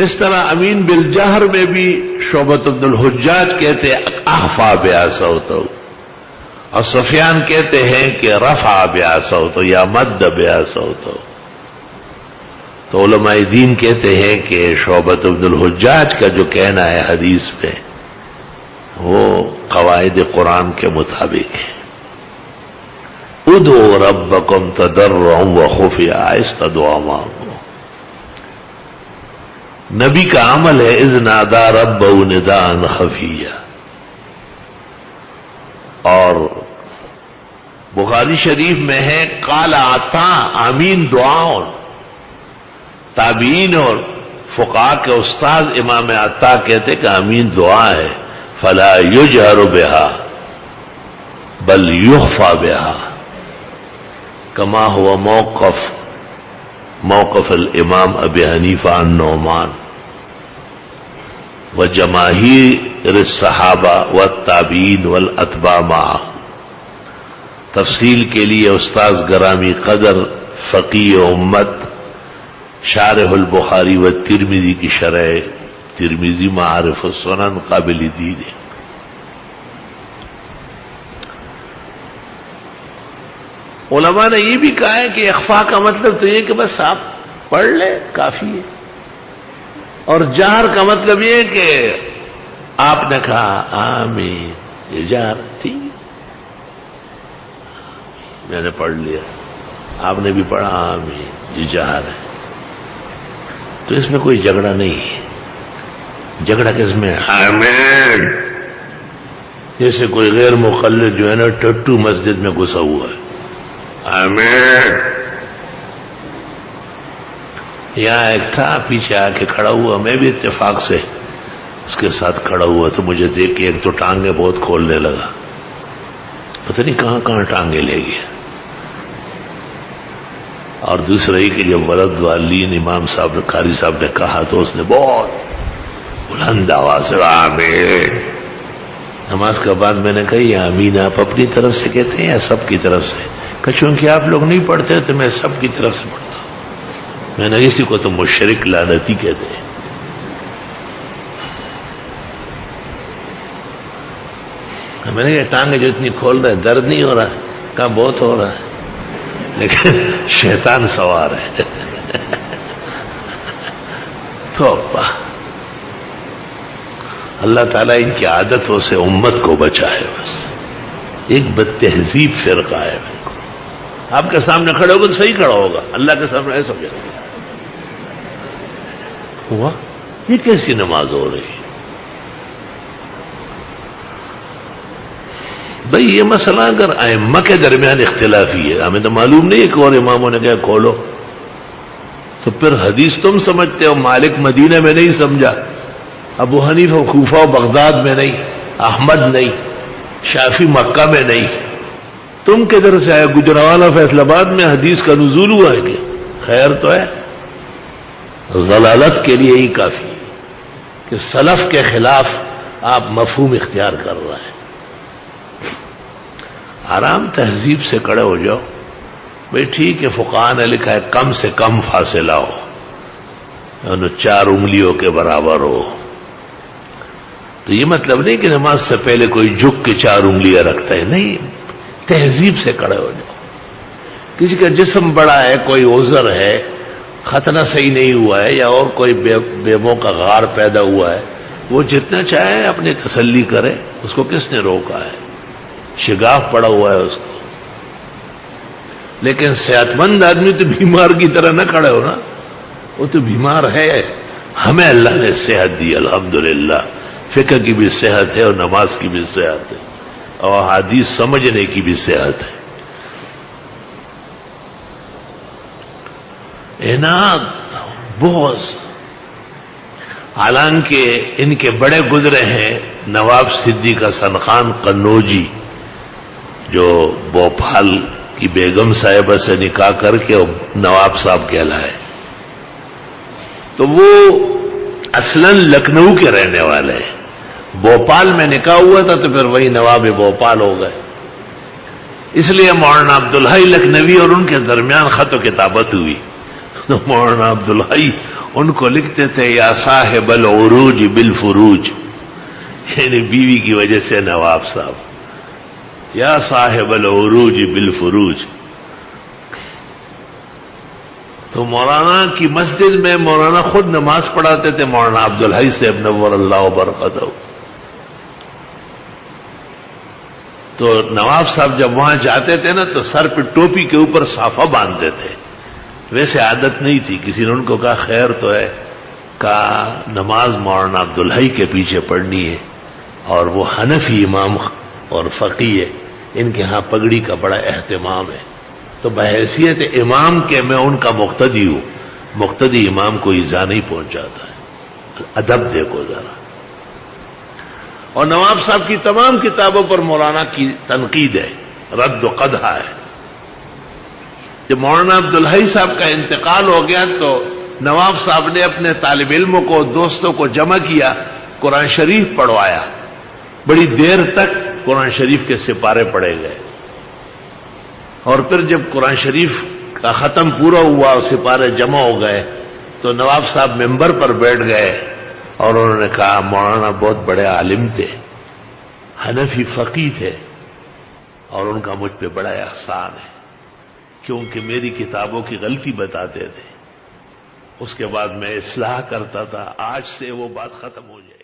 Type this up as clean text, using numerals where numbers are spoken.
اس طرح امین بالجہر میں بھی شعبۃ بن الحجاج کہتے اخفا بہا صوتہ، اور سفیان کہتے ہیں کہ رفع بہا صوتہ یا مد بہا صوتہ۔ تو علماء دین کہتے ہیں کہ شعبۃ بن الحجاج کا جو کہنا ہے حدیث میں وہ قواعد قرآن کے مطابق ہے۔ ادعوا ربکم تضرعا وخفیا، آہستہ دعا مانگو۔ نبی کا عمل ہے اذ نادى ربه نداء خفیا، اور بخاری شریف میں ہے قال عطا آمین دعاؤں۔ تابعین اور فقہاء کے استاد امام عطا کہتے کہ آمین دعا ہے، فلا یجہر بها بل یخفى بها، کما ہوا موقف الامام ابی حنیفہ عن نعمان وجماہیر الصحابہ والتابعین والاتباع معہ۔ تفصیل کے لیے استاذ گرامی قدر فقیہ امت شارح البخاری و ترمذی کی شرح ترمذی معارف السنن قابل دید ہے۔ علماء نے یہ بھی کہا ہے کہ اخفا کا مطلب تو یہ کہ بس آپ پڑھ لیں کافی ہے، اور جہر کا مطلب یہ کہ آپ نے کہا آمین، یہ جہر ٹھیک، میں نے پڑھ لیا، آپ نے بھی پڑھا آمین، یہ جہر ہے، تو اس میں کوئی جھگڑا نہیں ہے۔ جھگڑا کس میں؟ آمین، جیسے کوئی غیر مقلد جو ہے نا ٹٹو مسجد میں گھسا ہوا ہے، آمین۔ یہاں ایک تھا پیچھے آ کے کھڑا ہوا، میں بھی اتفاق سے اس کے ساتھ کھڑا ہوا، تو مجھے دیکھ کے ایک تو ٹانگیں بہت کھولنے لگا، پتہ نہیں کہاں کہاں ٹانگیں لے گیا، اور دوسرا ہی کہ جب ولد والین امام صاحب قاری صاحب نے کہا تو اس نے بہت بلند آواز سے آمین۔ نماز کے بعد میں نے کہا یہ آمین آپ اپنی طرف سے کہتے ہیں یا سب کی طرف سے؟ کہ چونکہ آپ لوگ نہیں پڑھتے تو میں سب کی طرف سے پڑھتا ہوں۔ میں نے اسی کو تو مشرک لعنتی کہتے ہیں۔ میں نے کہا ٹانگیں جو اتنی کھول رہے درد نہیں ہو رہا ہے؟ کہا بہت ہو رہا ہے، لیکن شیطان سوار ہے۔ تو اللہ تعالیٰ ان کی عادتوں سے امت کو بچائے، بس ایک بد تہذیب فرقہ ہے۔ آپ کے سامنے کھڑے ہوگا تو صحیح کھڑا ہوگا، اللہ کے سامنے ایسا ہوا، یہ کیسی نماز ہو رہی ہے؟ بھئی یہ مسئلہ اگر ائمہ کے درمیان اختلافی ہے، ہمیں تو معلوم نہیں ہے کہ اور اماموں نے کہا کھولو، تو پھر حدیث تم سمجھتے ہو، مالک مدینہ میں نہیں سمجھا، ابو حنیفہ کوفہ و بغداد میں نہیں، احمد نہیں، شافعی مکہ میں نہیں، تم کدھر سے آئے؟ گجرانوالہ فیصل آباد میں حدیث کا نزول ہوا ہے کہ خیر تو ہے؟ ضلالت کے لیے ہی کافی کہ سلف کے خلاف آپ مفہوم اختیار کر رہے ہیں۔ آرام تہذیب سے کھڑے ہو جاؤ، بھئی ٹھیک ہے فقہاء نے لکھا ہے کم سے کم فاصلہ ہو، یعنی 4 انگلیوں کے برابر ہو، تو یہ مطلب نہیں کہ نماز سے پہلے کوئی جھک کے 4 انگلیاں رکھتا ہے، نہیں، تہذیب سے کھڑے ہو جاؤ۔ کسی کا جسم بڑا ہے، کوئی عذر ہے، ختنہ صحیح نہیں ہوا ہے، یا اور کوئی بیموں کا غار پیدا ہوا ہے، وہ جتنا چاہے اپنی تسلی کرے، اس کو کس نے روکا ہے؟ شگاف پڑا ہوا ہے اس کو، لیکن صحت مند آدمی تو بیمار کی طرح نہ کھڑے ہو نا، وہ تو بیمار ہے، ہمیں اللہ نے صحت دی الحمدللہ، فقہ کی بھی صحت ہے اور نماز کی بھی صحت ہے اور حدیث سمجھنے کی بھی صحت ہے۔ عناد بہت، حالانکہ ان کے بڑے گزرے ہیں نواب صدیق حسن خان قنوجی، جو بھوپال کی بیگم صاحبہ سے نکاح کر کے نواب صاحب کہلائے، تو وہ اصلاً لکھنؤ کے رہنے والے ہیں، بھوپال میں نکاح ہوا تھا تو پھر وہی نواب بھوپال ہو گئے، اس لیے مولانا عبدالحی لکھنوی اور ان کے درمیان خط و کتابت ہوئی، تو مولانا عبدالحی ان کو لکھتے تھے یا صاحب العروج بالفروج، یعنی بیوی کی وجہ سے نواب صاحب، یا صاحب العروج بالفروج۔ تو مولانا کی مسجد میں مولانا خود نماز پڑھاتے تھے، مولانا عبدالحی صاحب نور اللہ برکتہ۔ تو نواب صاحب جب وہاں جاتے تھے نا تو سر پہ ٹوپی کے اوپر صافہ باندھتے تھے، ویسے عادت نہیں تھی۔ کسی نے ان کو کہا خیر تو ہے، کہا نماز مولانا عبدالحی کے پیچھے پڑھنی ہے، اور وہ حنفی امام اور فقی ہے، ان کے ہاں پگڑی کا بڑا اہتمام ہے، تو بحیثیت امام کے میں ان کا مقتدی ہوں، مقتدی امام کو ایذا نہیں پہنچاتا ہے۔ ادب دیکھو ذرا۔ اور نواب صاحب کی تمام کتابوں پر مولانا کی تنقید ہے، رد و قدح ہے۔ جب مولانا عبدالحی صاحب کا انتقال ہو گیا تو نواب صاحب نے اپنے طالب علموں کو، دوستوں کو جمع کیا، قرآن شریف پڑھوایا، بڑی دیر تک قرآن شریف کے سپارے پڑھے گئے، اور پھر جب قرآن شریف کا ختم پورا ہوا اور سپارے جمع ہو گئے تو نواب صاحب ممبر پر بیٹھ گئے اور انہوں نے کہا مولانا بہت بڑے عالم تھے، حنفی فقی تھے، اور ان کا مجھ پہ بڑا احسان ہے کیونکہ میری کتابوں کی غلطی بتاتے تھے، اس کے بعد میں اصلاح کرتا تھا، آج سے وہ بات ختم ہو جائے۔